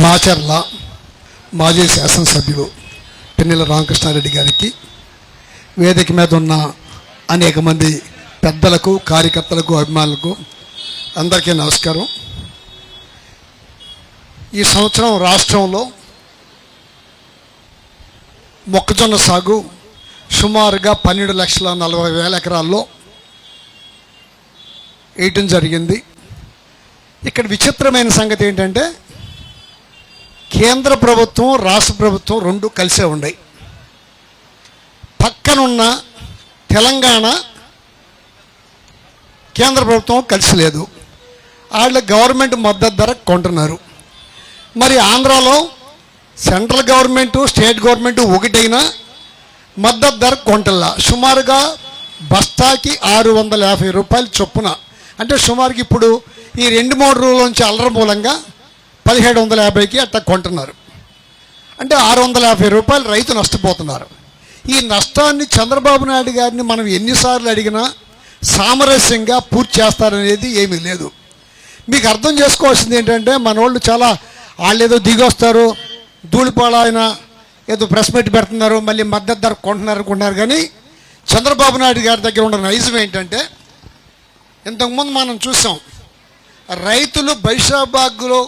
మాచర్ల మాజీ శాసనసభ్యులు పిన్నెల రామకృష్ణారెడ్డి గారికి, వేదిక మీద ఉన్న అనేక మంది పెద్దలకు, కార్యకర్తలకు, అభిమానులకు అందరికీ నమస్కారం. ఈ సంవత్సరం రాష్ట్రంలో మొక్కజొన్న సాగు సుమారుగా 12,40,000 ఎకరాల్లో వేయటం జరిగింది. ఇక్కడ విచిత్రమైన సంగతి ఏంటంటే కేంద్ర ప్రభుత్వం, రాష్ట్ర ప్రభుత్వం రెండు కలిసే ఉన్నాయి. పక్కనున్న తెలంగాణ కేంద్ర ప్రభుత్వం కలిసి లేదు. వాళ్ళ గవర్నమెంట్ మద్దతు ధర కొంటున్నారు. మరి ఆంధ్రాలో సెంట్రల్ గవర్నమెంటు, స్టేట్ గవర్నమెంటు ఒకటైనా మద్దతు ధర కొంటల్లా. సుమారుగా బస్తాకి 650 రూపాయలు చొప్పున, అంటే సుమారుకి ఇప్పుడు ఈ 2-3 రోజుల నుంచి అల్లరి మూలంగా 1750కి అట్లా కొంటున్నారు. అంటే 650 రూపాయలు రైతు నష్టపోతున్నారు. ఈ నష్టాన్ని చంద్రబాబు నాయుడు గారిని మనం ఎన్నిసార్లు అడిగినా సామరస్యంగా పూర్తి చేస్తారనేది ఏమీ లేదు. మీకు అర్థం చేసుకోవాల్సింది ఏంటంటే మన వాళ్ళు చాలా వాళ్ళేదో దిగొస్తారు, ధూళిపాల ఆయన ఏదో ప్రెస్ మీట్ పెడుతున్నారు, మళ్ళీ మద్దతు ధర కొంటున్నారు అనుకుంటున్నారు. కానీ చంద్రబాబు నాయుడు గారి దగ్గర ఉన్న నైజం ఏంటంటే, ఇంతకుముందు మనం చూసాం, రైతులు బైషాబాగ్లో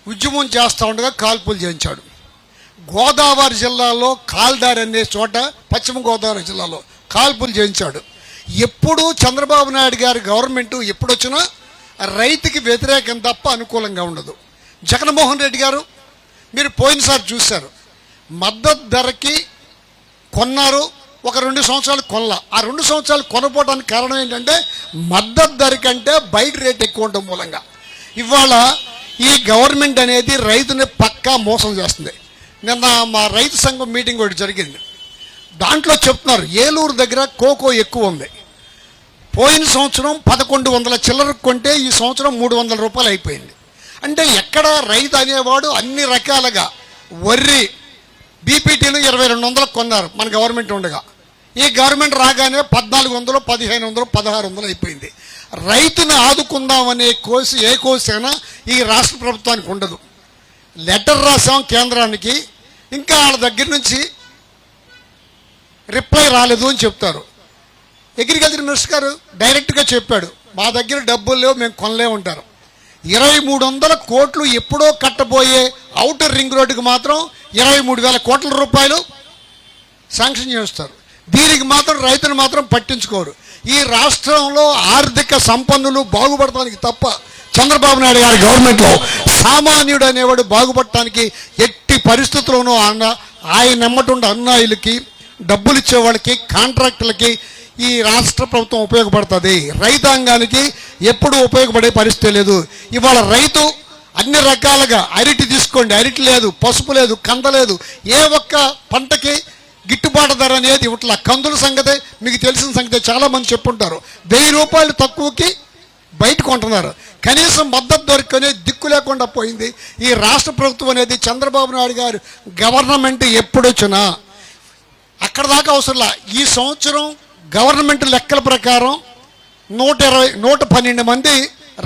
ఉద్యమం చేస్తూ ఉండగా కాల్పులు చేయించాడు. గోదావరి జిల్లాలో కాల్దారి అనే చోట, పశ్చిమ గోదావరి జిల్లాలో కాల్పులు చేయించాడు. ఎప్పుడు చంద్రబాబు నాయుడు గారి గవర్నమెంటు ఎప్పుడొచ్చినా రైతుకి వ్యతిరేకం తప్ప అనుకూలంగా ఉండదు. జగన్మోహన్ రెడ్డి గారు మీరు పోయినసారి చూశారు, మద్దతు ధరకి కొన్నారు, ఒక 2 సంవత్సరాలు కొనలా. ఆ 2 సంవత్సరాలు కొనపోవడానికి కారణం ఏంటంటే మద్దతు ధర కంటే బయట రేట్ ఎక్కువ ఉండడం మూలంగా. ఇవాళ ఈ గవర్నమెంట్ అనేది రైతుని పక్కా మోసం చేస్తుంది. నిన్న మా రైతు సంఘం మీటింగ్ ఒకటి జరిగింది. దాంట్లో చెప్తున్నారు ఏలూరు దగ్గర కోకో ఎక్కువ ఉంది. పోయిన సంవత్సరం 1100 చిల్లరకు కొంటే ఈ సంవత్సరం 300 రూపాయలు అయిపోయింది. అంటే ఎక్కడ రైతు అనేవాడు అన్ని రకాలుగా వర్రి బీపీటీలు 2200 కొన్నారు మన గవర్నమెంట్ ఉండగా. ఈ గవర్నమెంట్ రాగానే 1400, 1500, 1600 అయిపోయింది. రైతును ఆదుకుందామనే ఏ కోసైనా ఈ రాష్ట్ర ప్రభుత్వానికి ఉండదు. లెటర్ రాసాం కేంద్రానికి, ఇంకా వాళ్ళ దగ్గర నుంచి రిప్లై రాలేదు అని చెప్తారు. అగ్రికల్చర్ మినిస్టర్ గారు డైరెక్ట్గా చెప్పాడు, మా దగ్గర డబ్బులు లేవు, మేము కొనలే ఉంటారు. 2300 కోట్లు ఎప్పుడో కట్టబోయే ఔటర్ రింగ్ రోడ్డుకి మాత్రం 23,000 కోట్ల రూపాయలు శాంక్షన్ చేస్తారు. దీనికి మాత్రం రైతులు మాత్రం పట్టించుకోరు. ఈ రాష్ట్రంలో ఆర్థిక సంపన్నులు బాగుపడటానికి తప్ప చంద్రబాబు నాయుడు గారి గవర్నమెంట్లో సామాన్యుడు అనేవాడు బాగుపడటానికి ఎట్టి పరిస్థితుల్లోనూ ఆయన నమ్మటుండే అన్నాయిలకి, డబ్బులు ఇచ్చే వాళ్ళకి, కాంట్రాక్టులకి ఈ రాష్ట్ర ప్రభుత్వం ఉపయోగపడుతుంది. రైతాంగానికి ఎప్పుడూ ఉపయోగపడే పరిస్థితి లేదు. ఇవాళ రైతు అన్ని రకాలుగా అరటి తీసుకోండి, అరటి లేదు, పసుపు లేదు, కంద లేదు, ఏ ఒక్క పంటకి గిట్టుబాటు ధర అనేది ఇట్లా. కందుల సంగతే మీకు తెలిసిన సంగతే, చాలామంది చెప్పుంటారు. 1000 రూపాయలు తక్కువకి బయట కొంటున్నారు. కనీసం మద్దతు దొరికనే దిక్కు లేకుండా పోయింది ఈ రాష్ట్ర ప్రభుత్వం అనేది. చంద్రబాబు నాయుడు గారు గవర్నమెంట్ ఎప్పుడొచ్చినా అక్కడ దాకా అవసరంలా. ఈ సంవత్సరం గవర్నమెంట్ లెక్కల ప్రకారం 112 మంది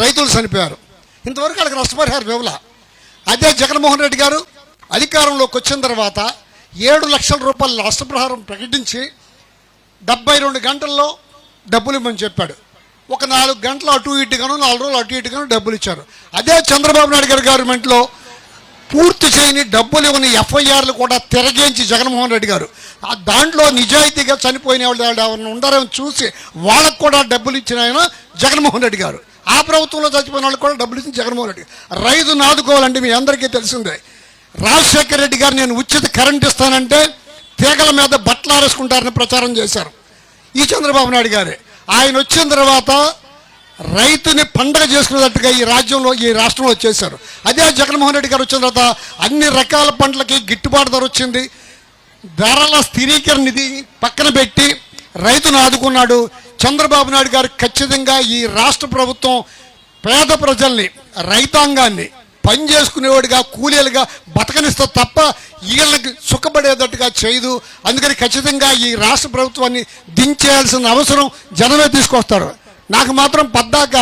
రైతులు చనిపోయారు. ఇంతవరకు వాళ్ళకి నష్టపరిహారం ఇవ్వాల. అదే జగన్మోహన్ రెడ్డి గారు అధికారంలోకి వచ్చిన తర్వాత 7 లక్షల రూపాయల నష్టపరిహారం ప్రకటించి 72 గంటల్లో డబ్బులు ఇవ్వమని చెప్పాడు. ఒక 4 గంటలు అటు ఇటుగాను, 4 రోజులు అటు ఇటుగాను డబ్బులు ఇచ్చారు. అదే చంద్రబాబు నాయుడు గారి గవర్నమెంట్లో పూర్తి చేయని డబ్బులు ఇవ్వని ఎఫ్ఐఆర్లు కూడా తిరగేంచి జగన్మోహన్ రెడ్డి గారు దాంట్లో నిజాయితీగా చనిపోయిన వాళ్ళు ఎవరైనా ఉండారని చూసి వాళ్ళకు కూడా డబ్బులు ఇచ్చిన ఆయన జగన్మోహన్ రెడ్డి గారు. ఆ ప్రభుత్వంలో చచ్చిపోయిన వాళ్ళకి కూడా డబ్బులు ఇచ్చిన జగన్మోహన్ రెడ్డి. రైతును ఆదుకోవాలంటే మీ అందరికీ తెలిసిందే. రాజశేఖర రెడ్డి గారు నేను ఉచిత కరెంట్ ఇస్తానంటే తీగల మీద బట్టలు ఆరేసుకుంటారని ప్రచారం చేశారు ఈ చంద్రబాబు నాయుడు గారే. ఆయన వచ్చిన తర్వాత రైతుని పండగ చేసుకునేటట్టుగా ఈ రాష్ట్రంలో చేశారు. అదే జగన్మోహన్ రెడ్డి గారు వచ్చిన తర్వాత అన్ని రకాల పంటలకి గిట్టుబాటు ధర వచ్చింది. ధరల స్థిరీకరణ నిధి పక్కన పెట్టి రైతును ఆదుకున్నాడు చంద్రబాబు నాయుడు గారు. ఖచ్చితంగా ఈ రాష్ట్ర ప్రభుత్వం పేద ప్రజల్ని, రైతాంగాన్ని పని చేసుకునేవాడిగా, కూలీలుగా బతకనిస్తా తప్ప వీళ్ళకి సుఖపడేటట్టుగా చేయదు. అందుకని ఖచ్చితంగా ఈ రాష్ట్ర ప్రభుత్వాన్ని దించేయాల్సిన అవసరం జనమే తీసుకొస్తారు. నాకు మాత్రం పద్దాక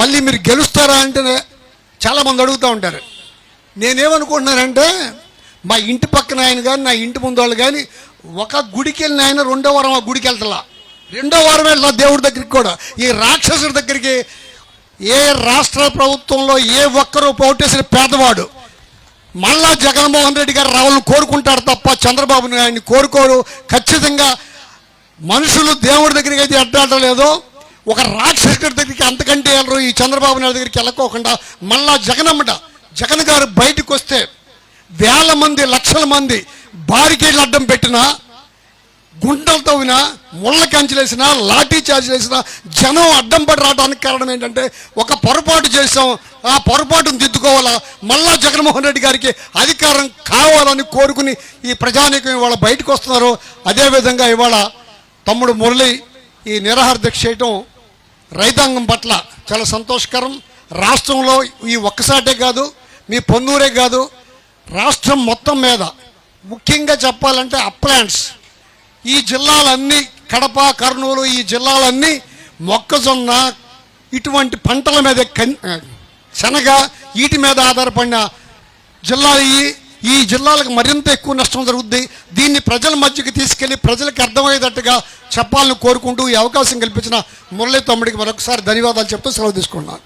మళ్ళీ మీరు గెలుస్తారా అంటే చాలామంది అడుగుతూ ఉంటారు. నేనేమనుకుంటున్నానంటే మా ఇంటి పక్కన ఆయన కానీ నా ఇంటి ముందు వాళ్ళు కానీ ఒక గుడికి వెళ్ళిన ఆయన రెండో వారం ఆ గుడికి వెళ్తలా, రెండో వారం వెళ్ళా దేవుడి దగ్గరికి కూడా. ఈ రాక్షసుడి దగ్గరికి ఏ రాష్ట్ర ప్రభుత్వంలో ఏ ఒక్కరూ పోటేసిన పేదవాడు మళ్ళా జగన్మోహన్ రెడ్డి గారు రావాలని కోరుకుంటాడు తప్ప చంద్రబాబు నాయుడిని కోరుకోరు. ఖచ్చితంగా మనుషులు దేవుడి దగ్గరికి అయితే అడ్డాడలేదో ఒక రాక్షసుడి దగ్గరికి అంతకంటే వెళ్ళరు. ఈ చంద్రబాబు నాయుడు దగ్గరికి వెళ్ళకోకుండా మళ్ళా జగన్ గారు బయటకు వస్తే వేల మంది లక్షల మంది బారికేడ్లు అడ్డం పెట్టినా, గుంటలు తవ్వినా, ముళ్ళ కంచెలేసినా, లాఠీ చార్జీలు వేసినా జనం అడ్డం పడి రావడానికి కారణం ఏంటంటే ఒక పొరపాటు చేసాం, ఆ పొరపాటును దిద్దుకోవాలా, మళ్ళా జగన్మోహన్ రెడ్డి గారికి అధికారం కావాలని కోరుకుని ఈ ప్రజానీకం ఇవాళ బయటకు వస్తున్నారు. అదేవిధంగా ఇవాళ తమ్ముడు మురళి ఈ నిరాహార దీక్ష చేయటం రైతాంగం పట్ల చాలా సంతోషకరం. రాష్ట్రంలో ఈ ఒక్కసాటే కాదు, మీ పొన్నూరే కాదు, రాష్ట్రం మొత్తం మీద ముఖ్యంగా చెప్పాలంటే అప్లాంట్స్ ఈ జిల్లాలన్నీ కడప, కర్నూలు ఈ జిల్లాలన్నీ మొక్కజొన్న ఇటువంటి పంటల మీద శనగ వీటి మీద ఆధారపడిన జిల్లాలు ఈ జిల్లాలకు మరింత ఎక్కువ నష్టం జరుగుద్ది. దీన్ని ప్రజల మధ్యకి తీసుకెళ్లి ప్రజలకు అర్థమయ్యేటట్టుగా చెప్పాలని కోరుకుంటూ ఈ అవకాశం కల్పించిన మురళీ తమ్ముడికి మరొకసారి ధన్యవాదాలు చెప్తూ సెలవు తీసుకున్నాను.